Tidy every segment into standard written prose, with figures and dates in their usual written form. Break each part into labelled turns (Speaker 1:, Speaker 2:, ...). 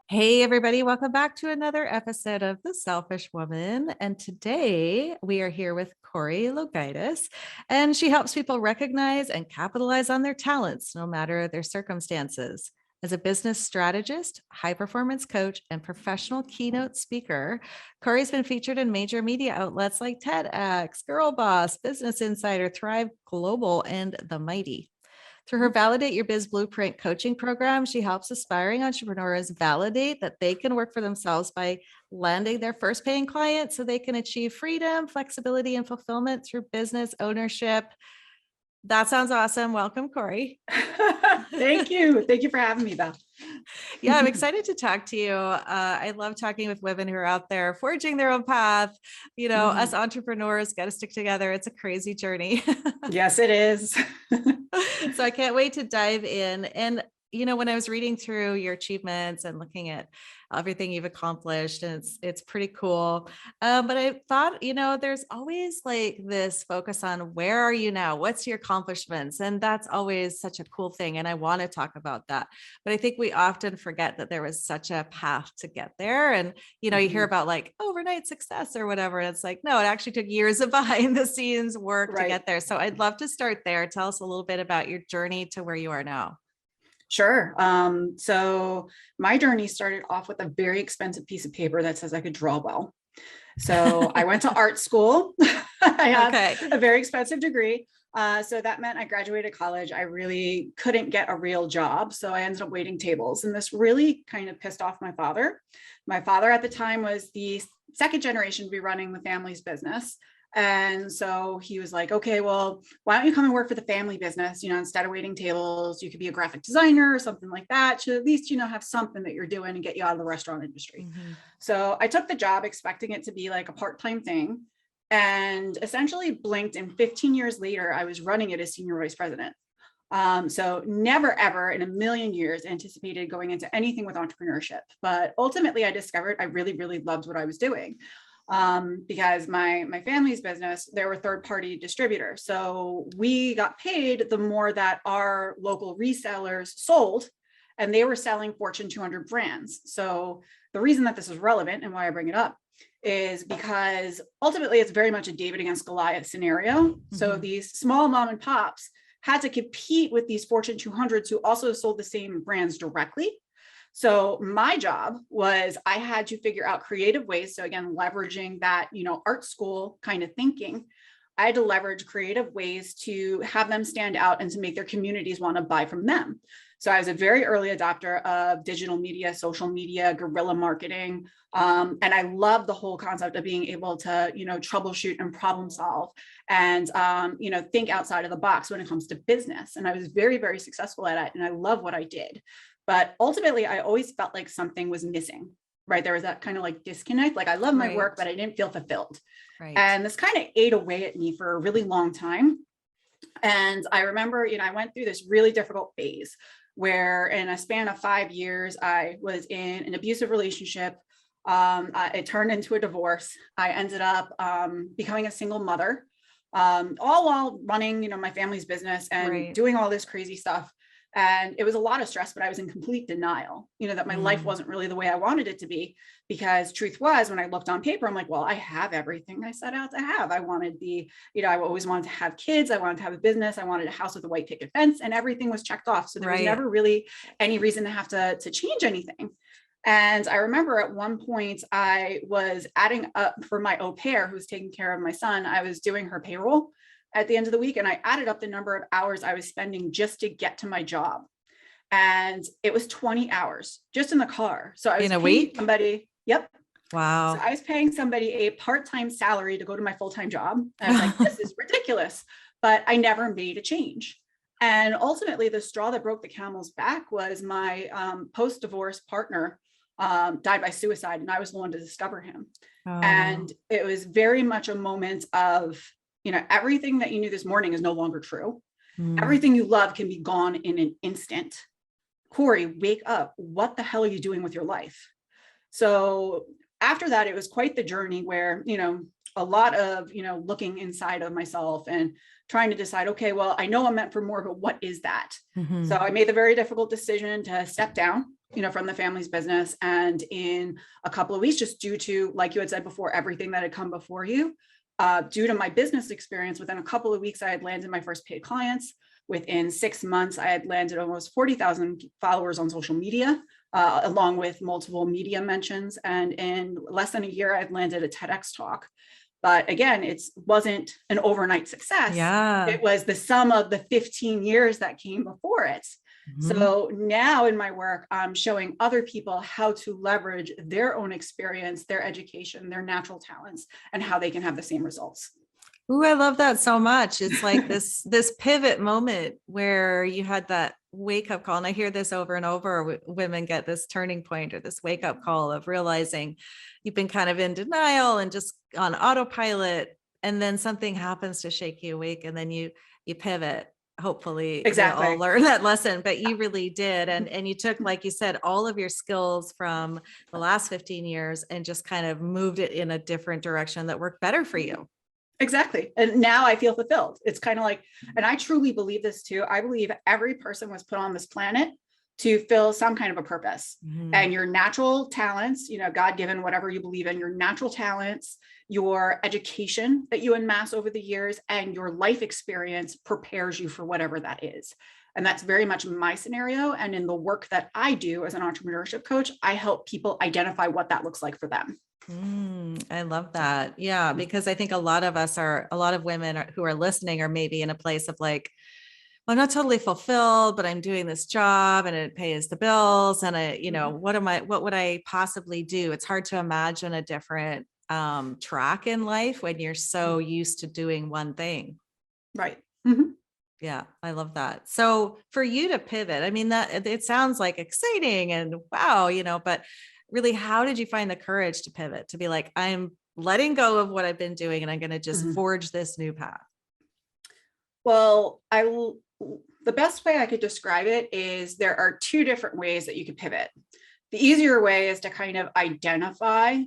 Speaker 1: Hey, everybody, welcome back to another episode of The Selfish Woman. And today we are here with Corrie LoGiudice, and she helps people recognize and capitalize on their talents, no matter their circumstances. As a business strategist, high performance coach, and professional keynote speaker, Corrie's been featured in major media outlets like TedX, Girlboss, Business Insider, Thrive Global, and The Mighty. Through her Validate Your Biz Blueprint coaching program, she helps aspiring entrepreneurs validate that they can work for themselves by landing their first paying client so they can achieve freedom, flexibility, and fulfillment through business ownership. That sounds awesome. Welcome, Corrie.
Speaker 2: Thank you. Thank you for having me, Beth.
Speaker 1: Yeah, I'm excited to talk to you. I love talking with women who are out there forging their own path. Us entrepreneurs got to stick together. It's a crazy journey.
Speaker 2: Yes, it is.
Speaker 1: So I can't wait to dive in. And, when I was reading through your achievements and looking at everything you've accomplished, and it's pretty cool. But I thought, there's always like this focus on where are you now? What's your accomplishments? And that's always such a cool thing. And I want to talk about that. But I think we often forget that there was such a path to get there. And, you hear about like overnight success or whatever. And it's like, no, it actually took years of behind the scenes work to get there. So I'd love to start there. Tell us a little bit about your journey to where you are now.
Speaker 2: Sure. So my journey started off with a very expensive piece of paper that says I could draw well. So I went to art school. I had a very expensive degree. So that meant I graduated college. I really couldn't get a real job. So I ended up waiting tables. And this really kind of pissed off my father. My father at the time was the second generation to be running the family's business. And so he was like, okay, well, why don't you come and work for the family business? Instead of waiting tables, you could be a graphic designer or something like that to at least, have something that you're doing and get you out of the restaurant industry. So I took the job expecting it to be like a part-time thing, and essentially blinked. And 15 years later, I was running it as senior vice president. So never, ever in a million years anticipated going into anything with entrepreneurship. But ultimately, I discovered I really, really loved what I was doing. Because my family's business, there were third-party distributors. So we got paid the more that our local resellers sold, and they were selling Fortune 200 brands. So the reason that this is relevant and why I bring it up is because ultimately it's very much a David against Goliath scenario. So these small mom and pops had to compete with these Fortune 200s who also sold the same brands directly. So my job was I had to figure out creative ways. So again, leveraging that, art school kind of thinking, I had to leverage creative ways to have them stand out and to make their communities want to buy from them. So I was a very early adopter of digital media, social media, guerrilla marketing. And I love the whole concept of being able to, troubleshoot and problem solve and, think outside of the box when it comes to business. And I was very, very successful at it. And I love what I did. But ultimately, I always felt like something was missing, right? There was that kind of like disconnect. Like I love my work, but I didn't feel fulfilled. And this kind of ate away at me for a really long time. And I remember, I went through this really difficult phase where in a span of 5 years, I was in an abusive relationship. It turned into a divorce. I ended up becoming a single mother, all while running, my family's business and doing all this crazy stuff. And it was a lot of stress, but I was in complete denial, that my life wasn't really the way I wanted it to be, because truth was, when I looked on paper, I'm like, well, I have everything I set out to have. I wanted I always wanted to have kids. I wanted to have a business. I wanted a house with a white picket fence, and everything was checked off. So there was never really any reason to have to change anything. And I remember at one point I was adding up for my au pair who was taking care of my son. I was doing her payroll at the end of the week, and I added up the number of hours I was spending just to get to my job. And it was 20 hours just in the car. So I was paying somebody. Yep.
Speaker 1: Wow.
Speaker 2: So I was paying somebody a part-time salary to go to my full-time job. And I was like, this is ridiculous, but I never made a change. And ultimately the straw that broke the camel's back was my post-divorce partner died by suicide. And I was the one to discover him. And it was very much a moment of, everything that you knew this morning is no longer true. Everything you love can be gone in an instant. Corrie, wake up. What the hell are you doing with your life? So after that, it was quite the journey where, a lot of, looking inside of myself and trying to decide, okay, well, I know I'm meant for more, but what is that? So I made the very difficult decision to step down from the family's business. And in a couple of weeks, just due to, like you had said before, everything that had come before you, due to my business experience, within a couple of weeks, I had landed my first paid clients. Within 6 months, I had landed almost 40,000 followers on social media, along with multiple media mentions. And in less than a year, I'd landed a TEDx talk. But again, it wasn't an overnight success.
Speaker 1: Yeah.
Speaker 2: It was the sum of the 15 years that came before it. So now in my work, I'm showing other people how to leverage their own experience, their education, their natural talents, and how they can have the same results.
Speaker 1: Ooh, I love that so much. It's like this pivot moment where you had that wake up call. And I hear this over and over. Women get this turning point or this wake up call of realizing you've been kind of in denial and just on autopilot. And then something happens to shake you awake, and then you pivot. Hopefully
Speaker 2: exactly.
Speaker 1: we all learn that lesson, but you really did. And you took, like you said, all of your skills from the last 15 years and just kind of moved it in a different direction that worked better for you.
Speaker 2: Exactly. And now I feel fulfilled. It's kind of like, and I truly believe this too. I believe every person was put on this planet to fill some kind of a purpose. And your natural talents, God given, whatever you believe in, your natural talents, your education that you amass over the years, and your life experience prepares you for whatever that is. And that's very much my scenario. And in the work that I do as an entrepreneurship coach, I help people identify what that looks like for them.
Speaker 1: I love that. Yeah, because I think a lot of women who are listening are maybe in a place of like, well, I'm not totally fulfilled, but I'm doing this job and it pays the bills. And what would I possibly do? It's hard to imagine a different track in life when you're so used to doing one thing.
Speaker 2: Right.
Speaker 1: Yeah, I love that. So for you to pivot, I mean, that it sounds like exciting and wow, but really, how did you find the courage to pivot, to be like, I'm letting go of what I've been doing and I'm going to just forge this new path?
Speaker 2: Well, the best way I could describe it is there are two different ways that you could pivot. The easier way is to kind of identify,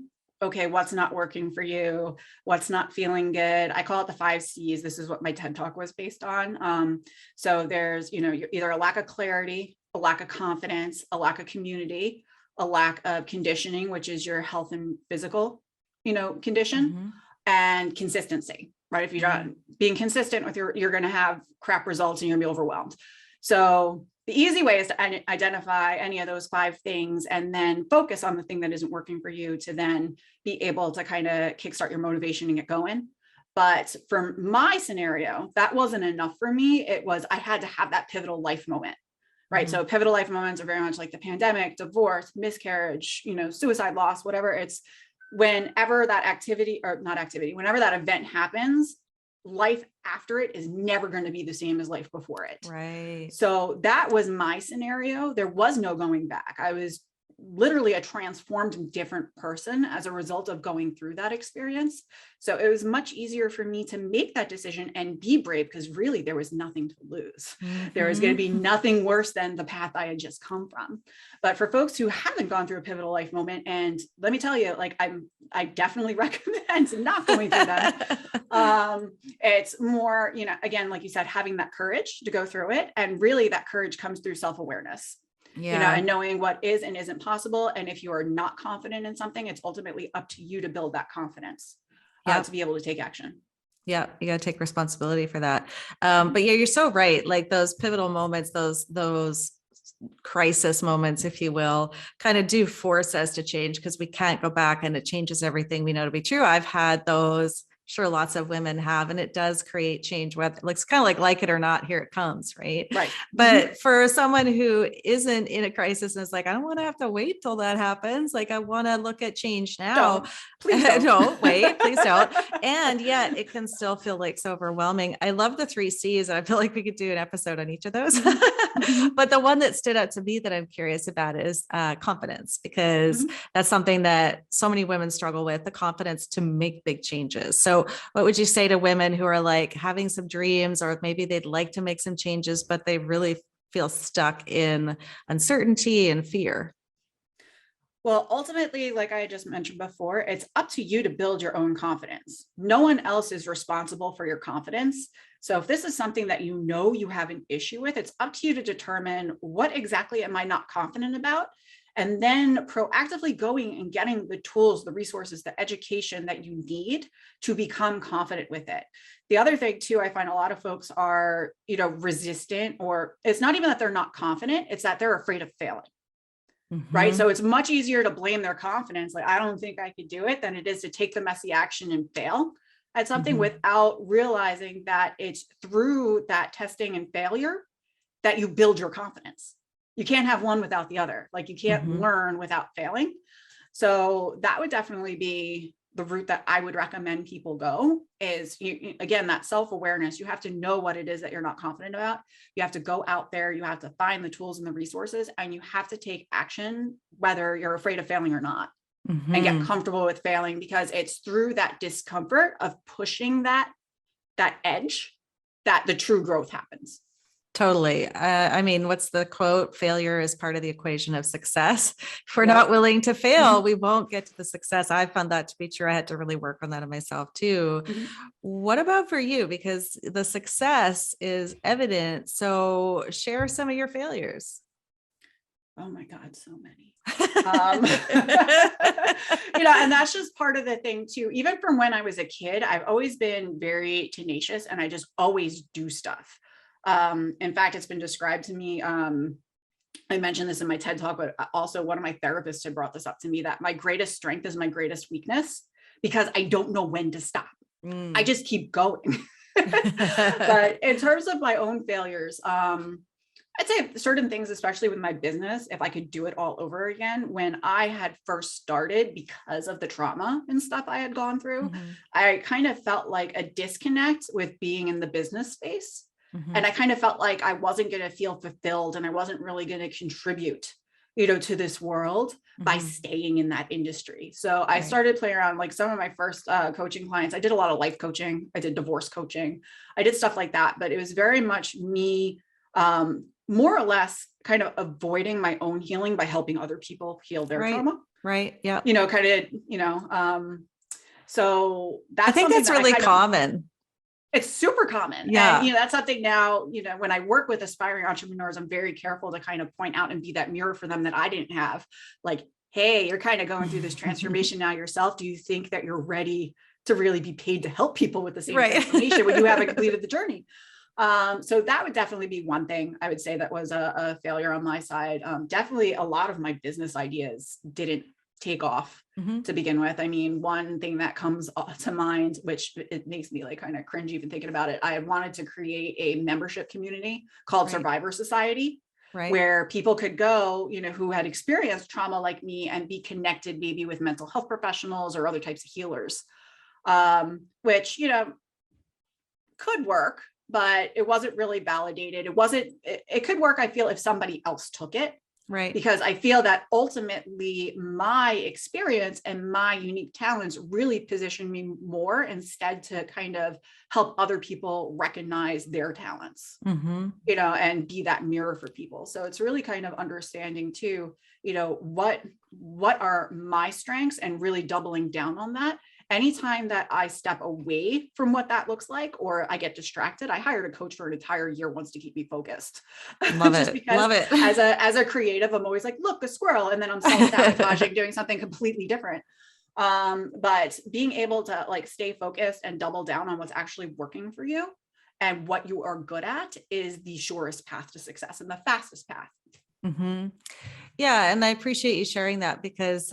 Speaker 2: okay, what's not working for you, what's not feeling good. I call it the 5 C's. This is what my TED Talk was based on. So there's, either a lack of clarity, a lack of confidence, a lack of community, a lack of conditioning, which is your health and physical, condition, and consistency, right? If you're not being consistent with you're going to have crap results and you're going to be overwhelmed. So the easy way is to identify any of those 5 things and then focus on the thing that isn't working for you to then be able to kind of kickstart your motivation and get going. But for my scenario, that wasn't enough for me. It was, I had to have that pivotal life moment. Right. So pivotal life moments are very much like the pandemic, divorce, miscarriage, suicide, loss, whatever. It's whenever that whenever that event happens, life after it is never going to be the same as life before it.
Speaker 1: Right.
Speaker 2: So that was my scenario. There was no going back. I was literally a transformed different person as a result of going through that experience. So it was much easier for me to make that decision and be brave, because really there was nothing to lose. There was going to be nothing worse than the path I had just come from. But for folks who haven't gone through a pivotal life moment, and let me tell you, like I definitely recommend not going through that. It's more, again, like you said, having that courage to go through it. And really that courage comes through self-awareness. And knowing what is and isn't possible. And if you are not confident in something, it's ultimately up to you to build that confidence to be able to take action. Yeah,
Speaker 1: you got to take responsibility for that. But yeah, you're so right. Like those pivotal moments, those crisis moments, if you will, kind of do force us to change, because we can't go back and it changes everything we know to be true. I've had those. Sure, lots of women have, and it does create change. Whether it's kind of like it or not, here it comes, right?
Speaker 2: Right.
Speaker 1: But for someone who isn't in a crisis and is like, I don't want to have to wait till that happens. Like, I want to look at change now.
Speaker 2: Please don't.
Speaker 1: Don't wait, please don't. And yet, it can still feel like so overwhelming. I love the 3 C's, and I feel like we could do an episode on each of those. But the one that stood out to me that I'm curious about is confidence, because that's something that so many women struggle with, the confidence to make big changes. So what would you say to women who are like having some dreams, or maybe they'd like to make some changes, but they really feel stuck in uncertainty and fear?
Speaker 2: Well, ultimately, like I just mentioned before, it's up to you to build your own confidence. No one else is responsible for your confidence. So if this is something that you know you have an issue with, it's up to you to determine what exactly am I not confident about, and then proactively going and getting the tools, the resources, the education that you need to become confident with it. The other thing too, I find a lot of folks are, resistant, or it's not even that they're not confident, it's that they're afraid of failing. Right. So it's much easier to blame their confidence. Like, I don't think I could do it, than it is to take the messy action and fail at something without realizing that it's through that testing and failure that you build your confidence. You can't have one without the other. Like, you can't learn without failing. So that would definitely be the route that I would recommend people go, is again, that self-awareness. You have to know what it is that you're not confident about. You have to go out there, you have to find the tools and the resources, and you have to take action, whether you're afraid of failing or not, and get comfortable with failing, because it's through that discomfort of pushing that edge that the true growth happens.
Speaker 1: Totally. I mean, what's the quote? Failure is part of the equation of success. If we're not willing to fail, we won't get to the success. I found that to be true. I had to really work on that in myself too. What about for you? Because the success is evident. So share some of your failures.
Speaker 2: Oh my God, so many. And that's just part of the thing too. Even from when I was a kid, I've always been very tenacious, and I just always do stuff. In fact, it's been described to me. I mentioned this in my TED Talk, but also one of my therapists had brought this up to me, that my greatest strength is my greatest weakness, because I don't know when to stop. I just keep going. But in terms of my own failures, I'd say certain things, especially with my business, if I could do it all over again, when I had first started, because of the trauma and stuff I had gone through, I kind of felt like a disconnect with being in the business space. And I kind of felt like I wasn't going to feel fulfilled, and I wasn't really going to contribute, to this world by staying in that industry. So I started playing around. Like, some of my first coaching clients, I did a lot of life coaching. I did divorce coaching. I did stuff like that, but it was very much me, more or less kind of avoiding my own healing by helping other people heal their trauma.
Speaker 1: Right. Yeah.
Speaker 2: So that's,
Speaker 1: I think that's really common.
Speaker 2: It's super common.
Speaker 1: Yeah.
Speaker 2: And, that's something now, when I work with aspiring entrepreneurs, I'm very careful to kind of point out and be that mirror for them that I didn't have. Like, hey, you're kind of going through this transformation now yourself. Do you think that you're ready to really be paid to help people with the same transformation when you haven't completed the journey? So that would definitely be one thing I would say that was a failure on my side. Definitely a lot of my business ideas didn't take off to begin with. I mean, one thing that comes to mind, which it makes me like kind of cringe even thinking about it, I wanted to create a membership community called Survivor Society, where people could go, who had experienced trauma like me, and be connected maybe with mental health professionals or other types of healers, which, could work, but it wasn't really validated. It could work, I feel, if somebody else took it. Right. Because I feel that ultimately my experience and my unique talents really position me more, instead to kind of help other people recognize their talents, and be that mirror for people. So it's really kind of understanding too, what are my strengths, and really doubling down on that. Anytime that I step away from what that looks like, or I get distracted, I hired a coach for an entire year once to keep me focused.
Speaker 1: Love it.
Speaker 2: As a creative, I'm always like, look, a squirrel. And then I'm self-sabotaging, doing something completely different. But being able to like stay focused and double down on what's actually working for you and what you are good at is the surest path to success and the fastest path.
Speaker 1: Yeah. And I appreciate you sharing that, because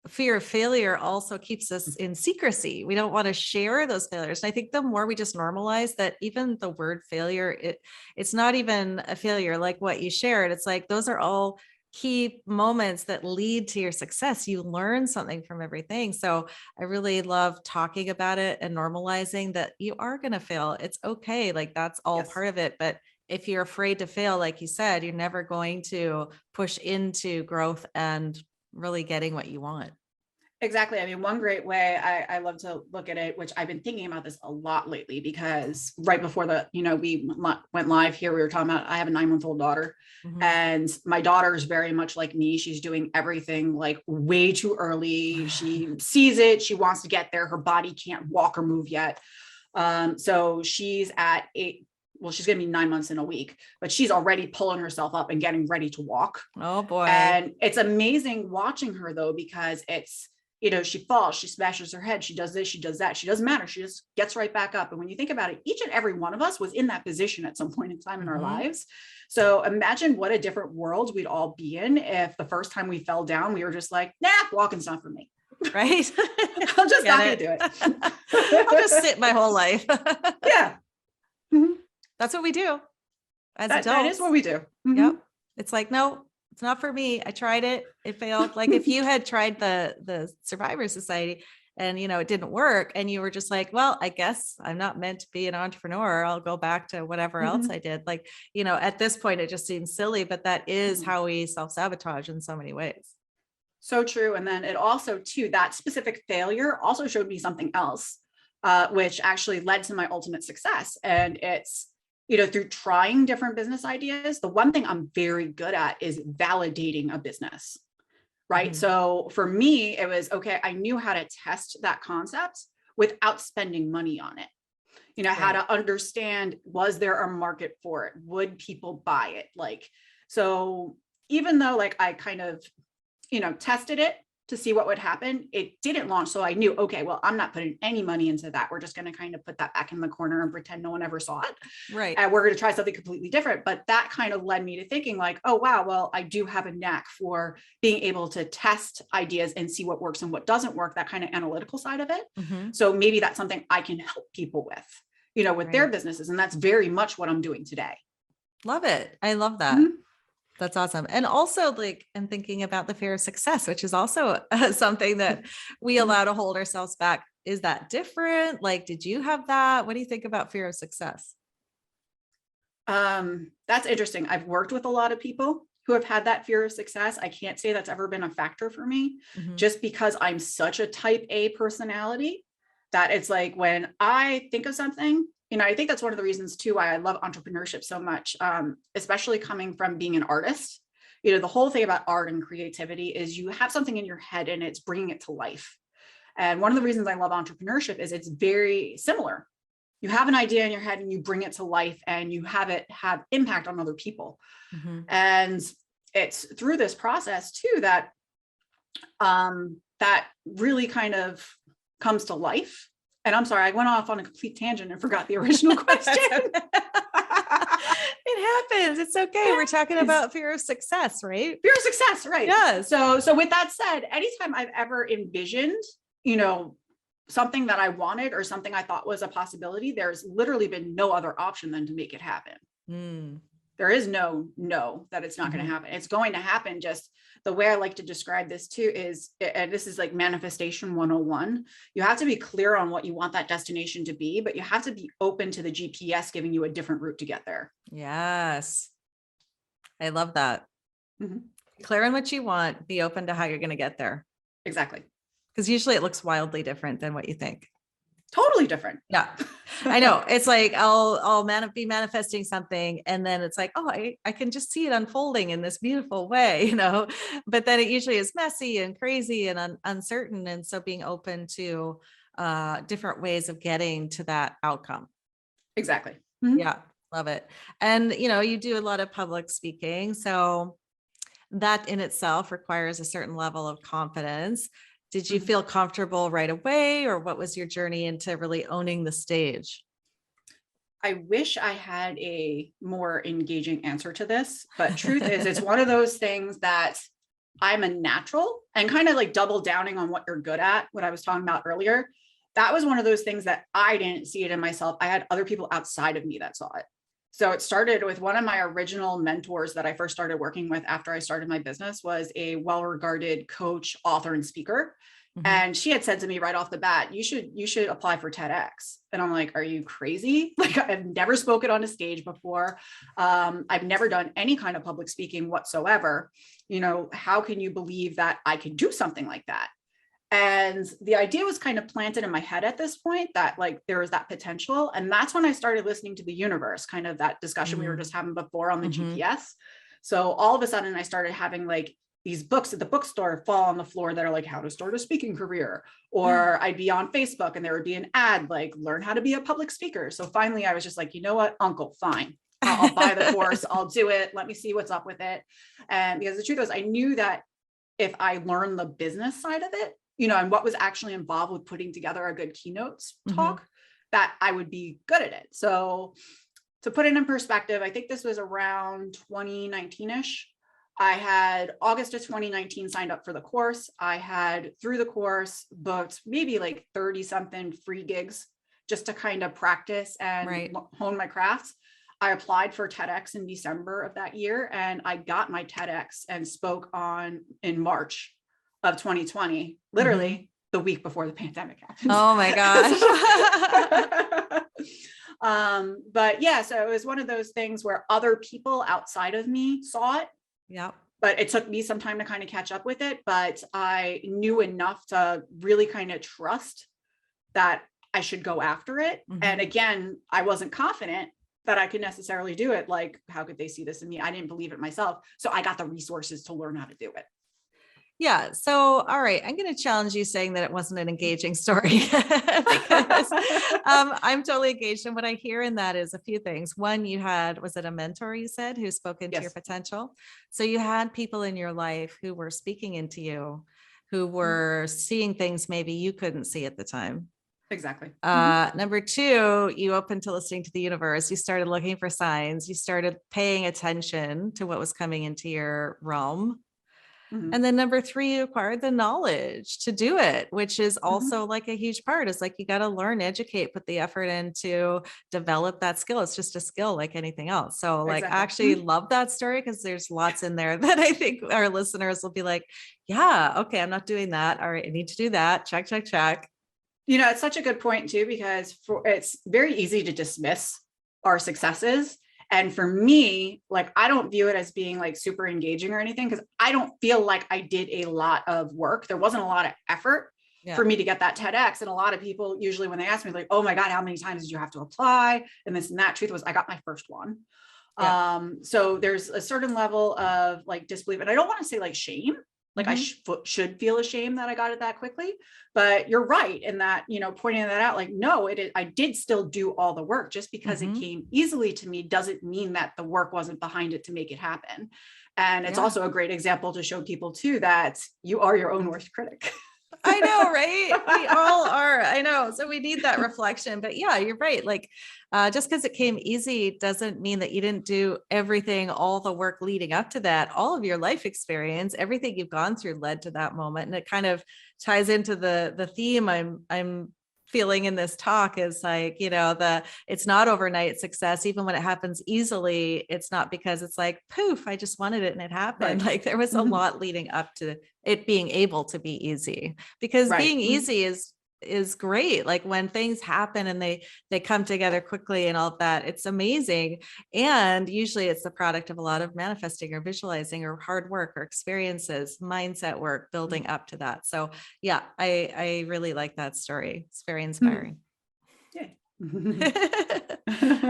Speaker 1: fear of failure also keeps us in secrecy. We don't want to share those failures. And I think the more we just normalize that, even the word failure, it's not even a failure like what you shared. It's like, those are all key moments that lead to your success. You learn something from everything. So I really love talking about it and normalizing that you are going to fail. It's okay. Like, that's all part of it. But if you're afraid to fail, like you said, you're never going to push into growth and really getting what you want.
Speaker 2: Exactly. I mean, one great way I love to look at it, which I've been thinking about this a lot lately, because right before we went live here, we were talking about, I have a 9-month-old daughter, and my daughter is very much like me. She's doing everything like way too early. She sees it. She wants to get there. Her body can't walk or move yet. So she's at 8. Well, she's going to be 9 months in a week, but she's already pulling herself up and getting ready to walk.
Speaker 1: Oh boy.
Speaker 2: And it's amazing watching her though, because it's, she falls, she smashes her head, she does this, she does that. She doesn't matter. She just gets right back up. And when you think about it, each and every one of us was in that position at some point in time in our lives. So imagine what a different world we'd all be in if the first time we fell down, we were just like, nah, walking's not for me.
Speaker 1: Right.
Speaker 2: I'm just not going to do it.
Speaker 1: I'll just sit my whole life.
Speaker 2: Yeah.
Speaker 1: That's what we do as adults.
Speaker 2: That is what we do.
Speaker 1: Yep. It's like, no, it's not for me. I tried it. It failed. Like if you had tried the Survivor Society and, it didn't work and you were just like, well, I guess I'm not meant to be an entrepreneur. I'll go back to whatever else I did. Like, at this point, it just seems silly, but that is how we self-sabotage in so many ways.
Speaker 2: So true. And then it also too, that specific failure also showed me something else, which actually led to my ultimate success. And it's, through trying different business ideas, the one thing I'm very good at is validating a business, right? So for me, it was, okay, I knew how to test that concept without spending money on it. How to understand, was there a market for it? Would people buy it? Like, so even though like I kind of, tested it to see what would happen, it didn't launch. So I knew, okay, well, I'm not putting any money into that. We're just going to kind of put that back in the corner and pretend no one ever saw it.
Speaker 1: Right.
Speaker 2: And we're going to try something completely different. But that kind of led me to thinking like, oh, wow, well, I do have a knack for being able to test ideas and see what works and what doesn't work, that kind of analytical side of it. So maybe that's something I can help people with, with their businesses. And that's very much what I'm doing today.
Speaker 1: Love it. I love that. That's awesome. And also I'm thinking about the fear of success, which is also something that we allow to hold ourselves back. Is that different? Like, did you have that? What do you think about fear of success?
Speaker 2: That's interesting. I've worked with a lot of people who have had that fear of success. I can't say that's ever been a factor for me, just because I'm such a type A personality that it's like when I think of something, I think that's one of the reasons too why I love entrepreneurship so much, especially coming from being an artist. The whole thing about art and creativity is you have something in your head and it's bringing it to life. And one of the reasons I love entrepreneurship is it's very similar. You have an idea in your head and you bring it to life and you have it have impact on other people. And it's through this process too that that really kind of comes to life. And I'm sorry, I went off on a complete tangent and forgot the original question.
Speaker 1: It happens. It's okay. We're talking about fear of success, right?
Speaker 2: Fear of success, right?
Speaker 1: Yeah.
Speaker 2: So with that said, anytime I've ever envisioned, something that I wanted or something I thought was a possibility, there's literally been no other option than to make it happen. There is no that it's not going to happen. It's going to happen. Just the way I like to describe this too is, and this is like manifestation 101. You have to be clear on what you want that destination to be, but you have to be open to the GPS giving you a different route to get there.
Speaker 1: Yes. I love that. Clear on what you want, be open to how you're going to get there.
Speaker 2: Exactly.
Speaker 1: Because usually it looks wildly different than what you think.
Speaker 2: Totally different.
Speaker 1: Yeah, I know. It's like I'll be manifesting something and then it's like, oh, I can just see it unfolding in this beautiful way, but then it usually is messy and crazy and uncertain. And so being open to different ways of getting to that outcome.
Speaker 2: Exactly.
Speaker 1: Yeah, love it. And, you do a lot of public speaking. So that in itself requires a certain level of confidence. Did you feel comfortable right away, or what was your journey into really owning the stage?
Speaker 2: I wish I had a more engaging answer to this, but truth is, it's one of those things that I'm a natural, and kind of like double downing on what you're good at, what I was talking about earlier. That was one of those things that I didn't see it in myself. I had other people outside of me that saw it. So it started with one of my original mentors that I first started working with after I started my business, was a well-regarded coach, author, and speaker. And she had said to me right off the bat, you should apply for TedX. And I'm like, are you crazy? Like, I've never spoken on a stage before. I've never done any kind of public speaking whatsoever. How can you believe that I could do something like that? And the idea was kind of planted in my head at this point that like there was that potential. And that's when I started listening to the universe, kind of that discussion we were just having before on the GPS. So all of a sudden I started having like these books at the bookstore fall on the floor that are like how to start a speaking career, or I'd be on Facebook and there would be an ad like learn how to be a public speaker. So finally I was just like, you know what, uncle, fine. I'll buy the course. I'll do it. Let me see what's up with it. And because the truth is I knew that if I learned the business side of it, you know, and what was actually involved with putting together a good keynote talk, that I would be good at it. So to put it in perspective, I think this was around 2019-ish. I had August of 2019 signed up for the course. I had through the course booked maybe like 30 something free gigs just to kind of practice and hone my craft. I applied for TEDx in December of that year and I got my TEDx and spoke in March of 2020, literally the week before the pandemic happened.
Speaker 1: Oh my gosh.
Speaker 2: But yeah, so it was one of those things where other people outside of me saw it.
Speaker 1: Yeah.
Speaker 2: But it took me some time to kind of catch up with it. But I knew enough to really kind of trust that I should go after it. And again, I wasn't confident that I could necessarily do it. Like, how could they see this in me? I didn't believe it myself. So I got the resources to learn how to do it.
Speaker 1: Yeah. So, all right. I'm going to challenge you saying that it wasn't an engaging story because I'm totally engaged. And what I hear in that is a few things. One, you had, was it a mentor you said, who spoke into your potential? So you had people in your life who were speaking into you, who were seeing things maybe you couldn't see at the time.
Speaker 2: Exactly.
Speaker 1: Number two, you opened to listening to the universe. You started looking for signs. You started paying attention to what was coming into your realm. And then number three, you acquired the knowledge to do it, which is also like a huge part. It's like, you got to learn, educate, put the effort in to develop that skill. It's just a skill like anything else. So like, I actually love that story because there's lots in there that I think our listeners will be like, yeah, okay, I'm not doing that. All right, I need to do that. Check, check, check.
Speaker 2: You know, it's such a good point too, because it's very easy to dismiss our successes. And for me, like, I don't view it as being like super engaging or anything, because I don't feel like I did a lot of work. There wasn't a lot of effort for me to get that TEDx. And a lot of people usually, when they ask me like, oh my God, how many times did you have to apply? And this and that, truth was I got my first one. So there's a certain level of like disbelief, and I don't want to say like shame. Like I should feel ashamed that I got it that quickly, but you're right in that, you know, pointing that out, like, no, I did still do all the work. Just because it came easily to me doesn't mean that the work wasn't behind it to make it happen. And it's also a great example to show people too, that you are your own worst critic.
Speaker 1: I know, right? We all are. I know. So we need that reflection, but yeah, you're right. Like, just because it came easy doesn't mean that you didn't do everything, all the work leading up to that. All of your life experience, everything you've gone through led to that moment. And it kind of ties into the theme I'm feeling in this talk is like, you know, it's not overnight success. Even when it happens easily, it's not because it's like, poof, I just wanted it and it happened. Like there was a lot leading up to it being able to be easy, because being easy is great. Like when things happen and they come together quickly and all of that, it's amazing. And usually it's the product of a lot of manifesting or visualizing or hard work or experiences, mindset work, building up to that. So yeah, I really like that story. It's very inspiring.
Speaker 2: Yeah.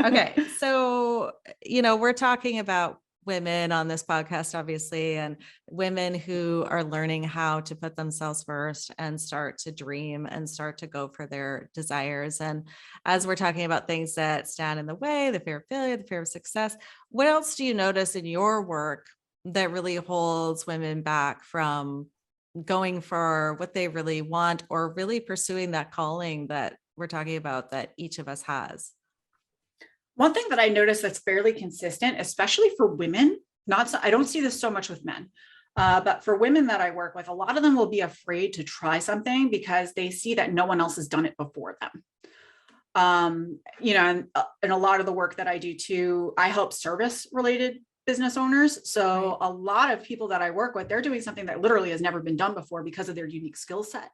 Speaker 1: Okay. So, you know, we're talking about women on this podcast, obviously, and women who are learning how to put themselves first and start to dream and start to go for their desires. And as we're talking about things that stand in the way, the fear of failure, the fear of success, what else do you notice in your work that really holds women back from going for what they really want or really pursuing that calling that we're talking about that each of us has?
Speaker 2: One thing that I noticed that's fairly consistent, especially for women, I don't see this so much with men, but for women that I work with, a lot of them will be afraid to try something because they see that no one else has done it before them. You know, and a lot of the work that I do too, I help service related business owners. So a lot of people that I work with, they're doing something that literally has never been done before because of their unique skill set.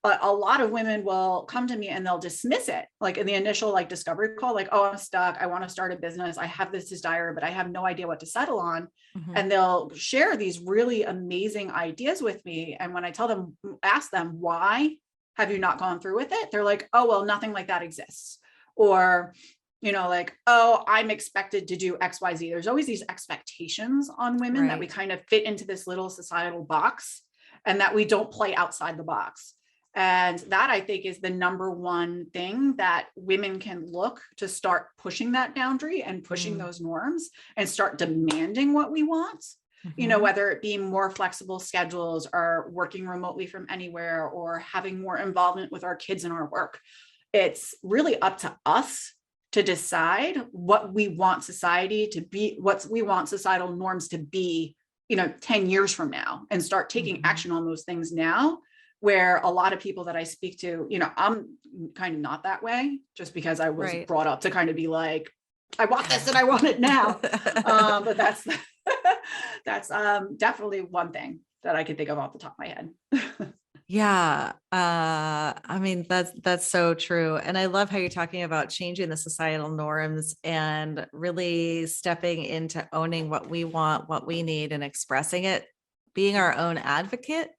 Speaker 2: But a lot of women will come to me and they'll dismiss it, like in the initial like discovery call, like, oh, I'm stuck. I want to start a business. I have this desire, but I have no idea what to settle on. And they'll share these really amazing ideas with me. And when I tell them, ask them, why have you not gone through with it? They're like, oh, well, nothing like that exists. Or, you know, like, oh, I'm expected to do X, Y, Z. There's always these expectations on women that we kind of fit into this little societal box and that we don't play outside the box. And that, I think, is the number one thing that women can look to start pushing that boundary and pushing those norms and start demanding what we want, you know, whether it be more flexible schedules or working remotely from anywhere or having more involvement with our kids in our work. It's really up to us to decide what we want society to be, what we want societal norms to be, you know, 10 years from now, and start taking action on those things now. Where a lot of people that I speak to, you know, I'm kind of not that way, just because I was brought up to kind of be like, I want this and I want it now. But that's definitely one thing that I could think of off the top of my head.
Speaker 1: Yeah. I mean, that's so true. And I love how you're talking about changing the societal norms and really stepping into owning what we want, what we need, and expressing it, being our own advocate.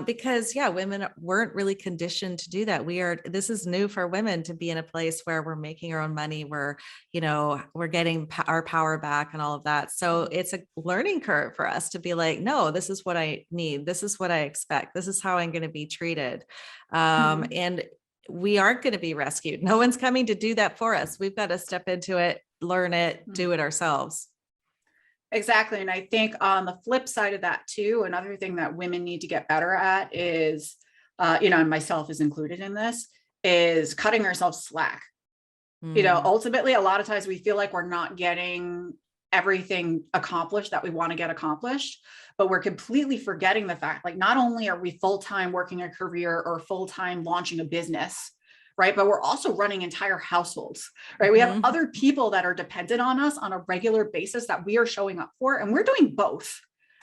Speaker 1: Because women weren't really conditioned to do that. This is new for women to be in a place where we're making our own money, where, you know, we're getting our power back and all of that. So it's a learning curve for us to be like, no, this is what I need. This is what I expect. This is how I'm going to be treated. And we aren't going to be rescued. No one's coming to do that for us. We've got to step into it, learn it, do it ourselves.
Speaker 2: Exactly. And I think on the flip side of that too, another thing that women need to get better at is, you know, and myself is included in this, is cutting ourselves slack. You know, ultimately, a lot of times we feel like we're not getting everything accomplished that we want to get accomplished, but we're completely forgetting the fact, like, not only are we full-time working a career or full-time launching a business, right? But we're also running entire households, right? We have other people that are dependent on us on a regular basis that we are showing up for, and we're doing both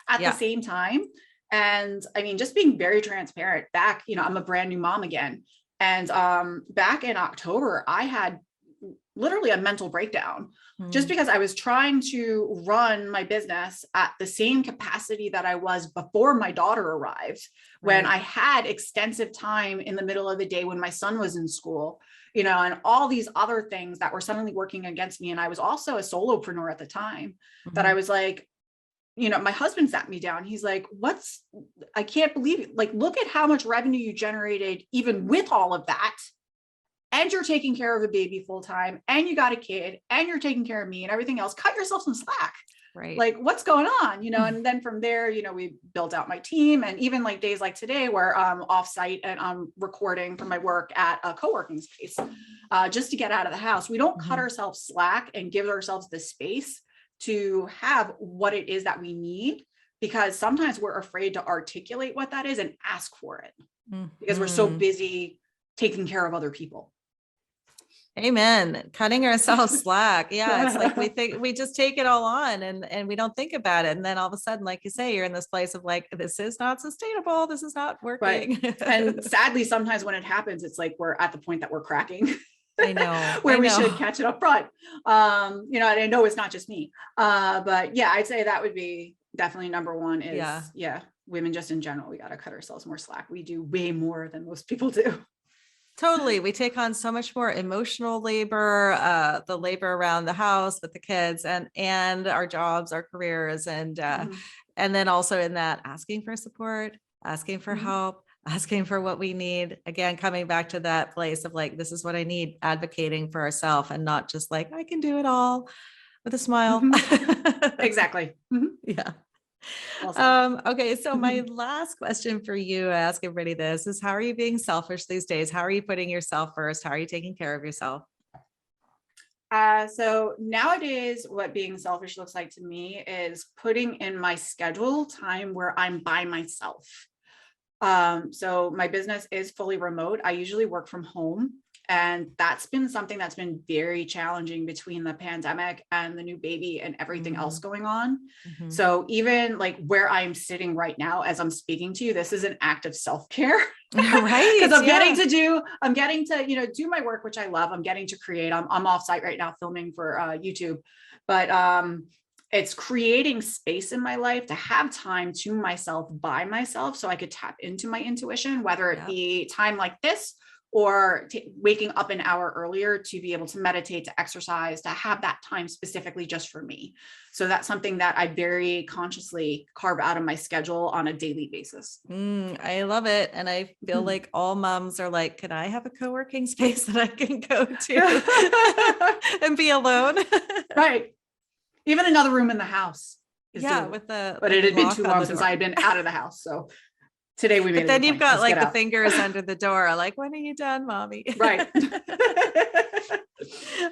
Speaker 2: at the same time. And I mean, just being very transparent, back, you know, I'm a brand new mom again. And back in October, I had literally a mental breakdown just because I was trying to run my business at the same capacity that I was before my daughter arrived, when I had extensive time in the middle of the day when my son was in school, you know, and all these other things that were suddenly working against me. And I was also a solopreneur at the time that I was like, you know, my husband sat me down. He's like, I can't believe it. Like, look at how much revenue you generated, even with all of that. And you're taking care of a baby full time, and you got a kid, and you're taking care of me and everything else. Cut yourself some slack.
Speaker 1: Right.
Speaker 2: Like, what's going on? You know, and then from there, you know, we built out my team, and even like days like today where I'm offsite and I'm recording from my work at a co-working space, just to get out of the house. We don't cut ourselves slack and give ourselves the space to have what it is that we need, because sometimes we're afraid to articulate what that is and ask for it because we're so busy taking care of other people.
Speaker 1: Amen. Cutting ourselves slack. Yeah. It's like we just take it all on and we don't think about it. And then all of a sudden, like you say, you're in this place of like, this is not sustainable. This is not working.
Speaker 2: Right. And sadly, sometimes when it happens, it's like we're at the point that we're cracking.
Speaker 1: I know.
Speaker 2: where we should catch it up front. You know, and I know it's not just me. But yeah, I'd say that would be definitely number one is women just in general, we got to cut ourselves more slack. We do way more than most people do.
Speaker 1: Totally. We take on so much more emotional labor, the labor around the house with the kids and our jobs, our careers. And then also in that, asking for support, asking for help, asking for what we need. Again, coming back to that place of like, this is what I need, advocating for ourselves and not just like, I can do it all with a smile.
Speaker 2: Exactly.
Speaker 1: Yeah. Okay. So my last question for you, I ask everybody this, is how are you being selfish these days? How are you putting yourself first? How are you taking care of yourself?
Speaker 2: So nowadays, what being selfish looks like to me is putting in my schedule time where I'm by myself. So my business is fully remote. I usually work from home. And that's been something that's been very challenging between the pandemic and the new baby and everything else going on. So even like where I'm sitting right now, as I'm speaking to you, this is an act of self-care.
Speaker 1: Right.
Speaker 2: Because I'm getting to, you know, do my work, which I love. I'm getting to create. I'm off site right now filming for YouTube, but it's creating space in my life to have time to myself by myself so I could tap into my intuition, whether it be time like this or waking up an hour earlier to be able to meditate, to exercise, to have that time specifically just for me. So that's something that I very consciously carve out of my schedule on a daily basis.
Speaker 1: I love it. And I feel like all moms are like, can I have a co-working space that I can go to and be alone?
Speaker 2: Right. Even another room in the house.
Speaker 1: But
Speaker 2: it had been too long since I had been out of the house. So today we made it.
Speaker 1: But then you've got like the fingers under the door, like, when are you done, mommy?
Speaker 2: Right.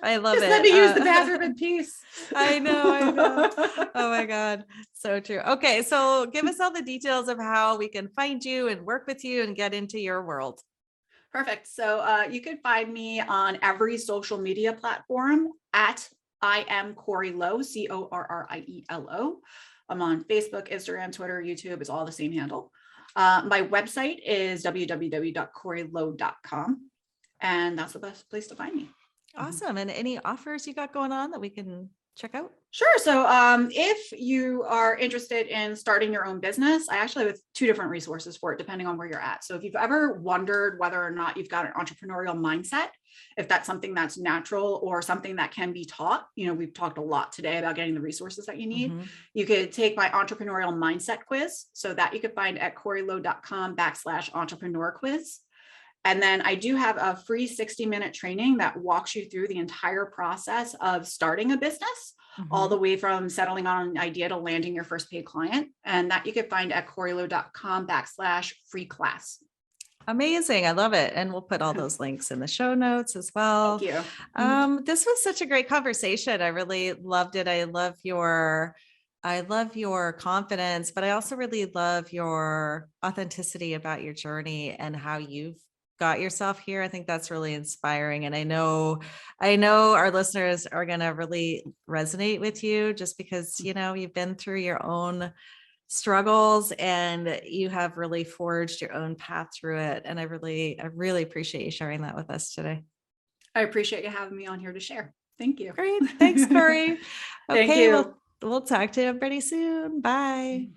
Speaker 1: I love it.
Speaker 2: Let me use the bathroom in peace.
Speaker 1: I know. Oh my God. So true. Okay. So give us all the details of how we can find you and work with you and get into your world.
Speaker 2: Perfect. So you can find me on every social media platform at I am Corrie Lo, Corrielo. I'm on Facebook, Instagram, Twitter, YouTube. It's all the same handle. My website is www.corrielo.com. And that's the best place to find me.
Speaker 1: Awesome. And any offers you got going on that we can check out?
Speaker 2: Sure. So if you are interested in starting your own business, I actually have 2 different resources for it, depending on where you're at. So if you've ever wondered whether or not you've got an entrepreneurial mindset, if that's something that's natural or something that can be taught, you know, we've talked a lot today about getting the resources that you need. You could take my entrepreneurial mindset quiz. So that you could find at corrielo.com/entrepreneur quiz. And then I do have a free 60-minute training that walks you through the entire process of starting a business, all the way from settling on an idea to landing your first paid client. And that you can find at corrielo.com/free class.
Speaker 1: Amazing. I love it. And we'll put all those links in the show notes as well.
Speaker 2: Thank you.
Speaker 1: This was such a great conversation. I really loved it. I love your confidence, but I also really love your authenticity about your journey and how you've got yourself here. I think that's really inspiring. And I know our listeners are going to really resonate with you just because, you know, you've been through your own struggles and you have really forged your own path through it. And I really appreciate you sharing that with us today.
Speaker 2: I appreciate you having me on here to share. Thank you.
Speaker 1: Great. Thanks, Corrie.
Speaker 2: Thank you.
Speaker 1: We'll talk to everybody soon. Bye.